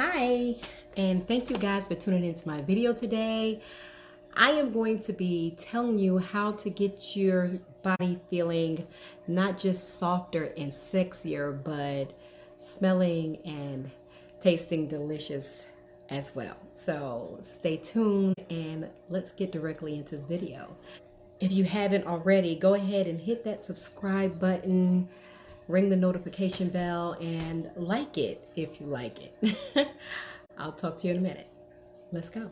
Hi, and thank you guys for tuning into my video today. I am going to be telling you how to get your body feeling not just softer and sexier, but smelling and tasting delicious as well. So stay tuned and let's get directly into this video. If you haven't already, go ahead and hit that subscribe button, ring the notification bell, and like it if you like it. I'll talk to you in a minute. Let's go.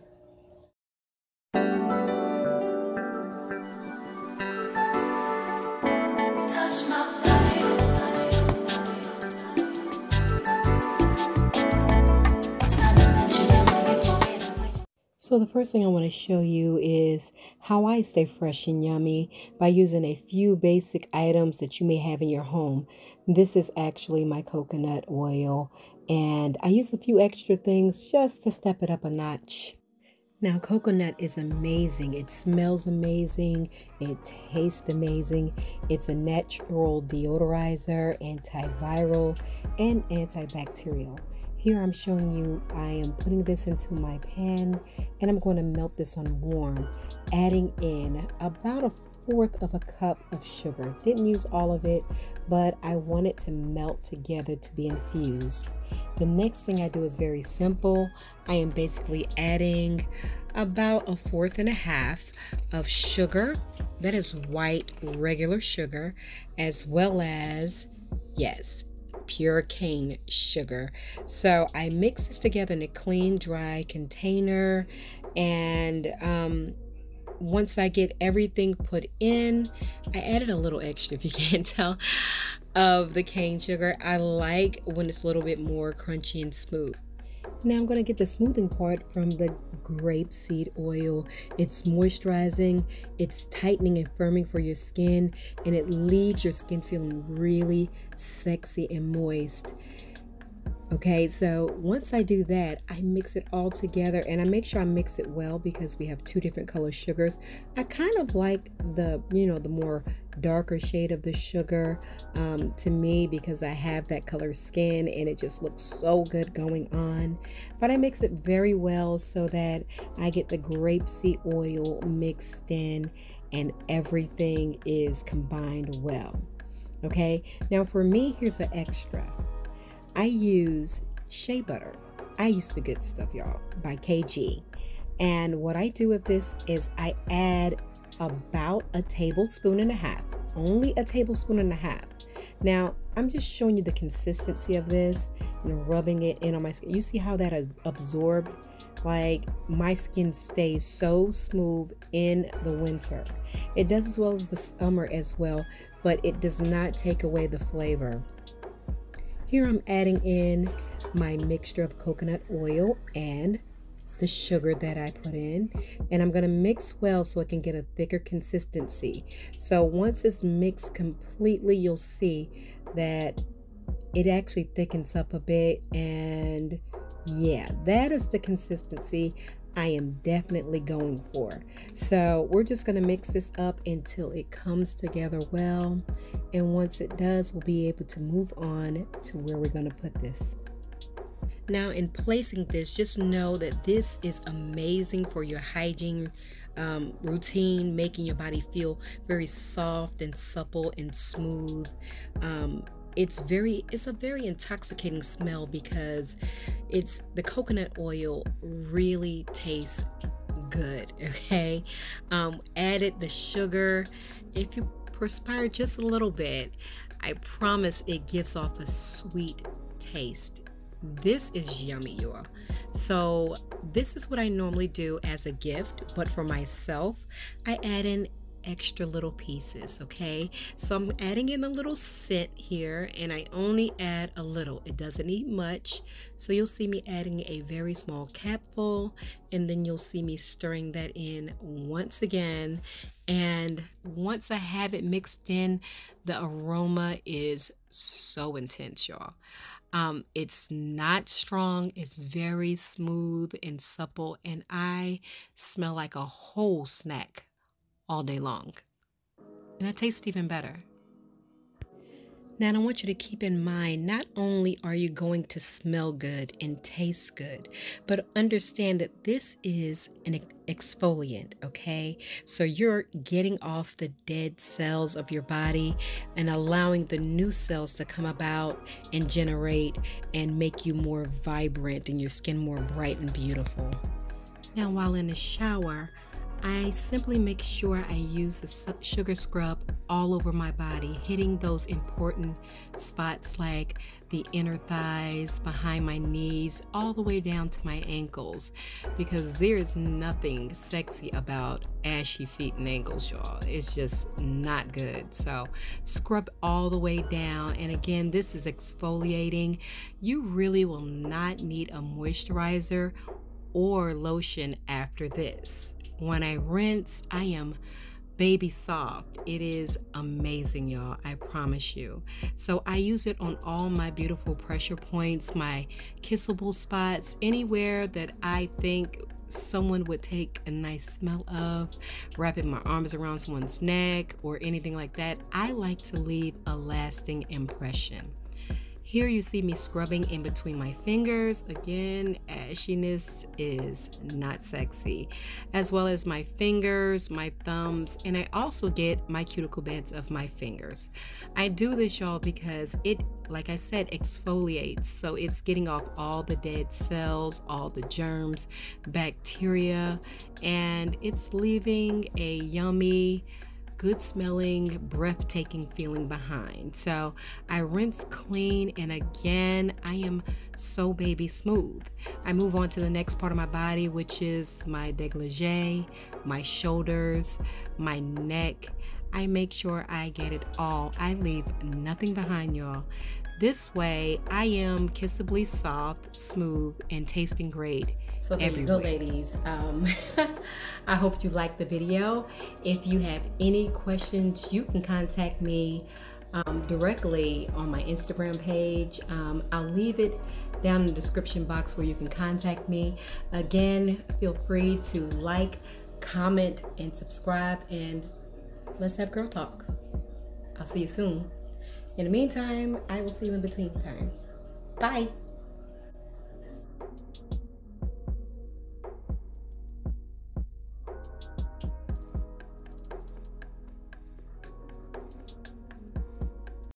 So the first thing I want to show you is how I stay fresh and yummy by using a few basic items that you may have in your home. This is actually my coconut oil, and I use a few extra things just to step it up a notch. Now, coconut is amazing. It smells amazing. It tastes amazing. It's a natural deodorizer, antiviral, and antibacterial. Here I'm showing you, I am putting this into my pan and I'm going to melt this on warm, adding in about 1/4 of a cup of sugar. Didn't use all of it, but I want it to melt together to be infused. The next thing I do is very simple. I am basically adding about 1/4 of sugar. That is white regular sugar, as well as, yes, pure cane sugar. So I mix this together in a clean, dry container, and once I get everything put in, I added a little extra, if you can't tell, of the cane sugar. I like when it's a little bit more crunchy and smooth. Now I'm going to get the smoothing part from the grapeseed oil. It's moisturizing, it's tightening and firming for your skin, and it leaves your skin feeling really sexy and moist. Okay, so once I do that, I mix it all together and I make sure I mix it well because we have two different color sugars. I kind of like the more darker shade of the sugar to me because I have that color skin and it just looks so good going on. But I mix it very well so that I get the grapeseed oil mixed in and everything is combined well. Okay, now for me, here's an extra. I use shea butter. I use the good stuff, y'all, by KG. And what I do with this is I add about 1.5 tablespoons, only 1.5 tablespoons. Now, I'm just showing you the consistency of this and rubbing it in on my skin. You see how that absorbed? Like, my skin stays so smooth in the winter. It does as well as the summer as well, but it does not take away the flavor. Here I'm adding in my mixture of coconut oil and the sugar that I put in, and I'm going to mix well so it can get a thicker consistency. So once it's mixed completely, you'll see that it actually thickens up a bit, and yeah, that is the consistency I am definitely going for. So we're just going to mix this up until it comes together well, and once it does, we'll be able to move on to where we're going to put this. Now, in placing this, just know that this is amazing for your hygiene routine, making your body feel very soft and supple and smooth. It's a very intoxicating smell because the coconut oil really tastes good. Okay, added the sugar. If you perspire just a little bit, I promise it gives off a sweet taste. This is yummy, y'all. So this is what I normally do as a gift, but for myself, I add in extra little pieces. Okay, so I'm adding in a little scent here, and I only add a little. It doesn't need much, so you'll see me adding a very small capful, and then you'll see me stirring that in once again. And once I have it mixed in, the aroma is so intense, y'all. It's not strong, it's very smooth and supple, and I smell like a whole snack all day long. And it tastes even better. Now, I want you to keep in mind, not only are you going to smell good and taste good, but understand that this is an exfoliant, okay? So you're getting off the dead cells of your body and allowing the new cells to come about and generate and make you more vibrant and your skin more bright and beautiful. Now, while in the shower, I simply make sure I use the sugar scrub all over my body, hitting those important spots like the inner thighs, behind my knees, all the way down to my ankles, because there is nothing sexy about ashy feet and ankles, y'all. It's just not good. So scrub all the way down. And again, this is exfoliating. You really will not need a moisturizer or lotion after this. When I rinse, I am baby soft. It is amazing, y'all. I promise you. So I use it on all my beautiful pressure points, my kissable spots, anywhere that I think someone would take a nice smell of, wrapping my arms around someone's neck or anything like that. I like to leave a lasting impression. Here you see me scrubbing in between my fingers. Again, ashiness is not sexy. As well as my fingers, my thumbs, and I also get my cuticle beds of my fingers. I do this, y'all, because it, like I said, exfoliates. So it's getting off all the dead cells, all the germs, bacteria, and it's leaving a yummy, good smelling, breathtaking feeling behind. So I rinse clean, and again, I am so baby smooth. I move on to the next part of my body, which is my dégagé, my shoulders, my neck. I make sure I get it all. I leave nothing behind, y'all. This way, I am kissably soft, smooth, and tasting great. So there you go, ladies. I hope you liked the video. If you have any questions, you can contact me directly on my Instagram page. I'll leave it down in the description box where you can contact me. Again, feel free to like, comment, and subscribe, and let's have girl talk. I'll see you soon. In the meantime, I will see you in between time. Bye.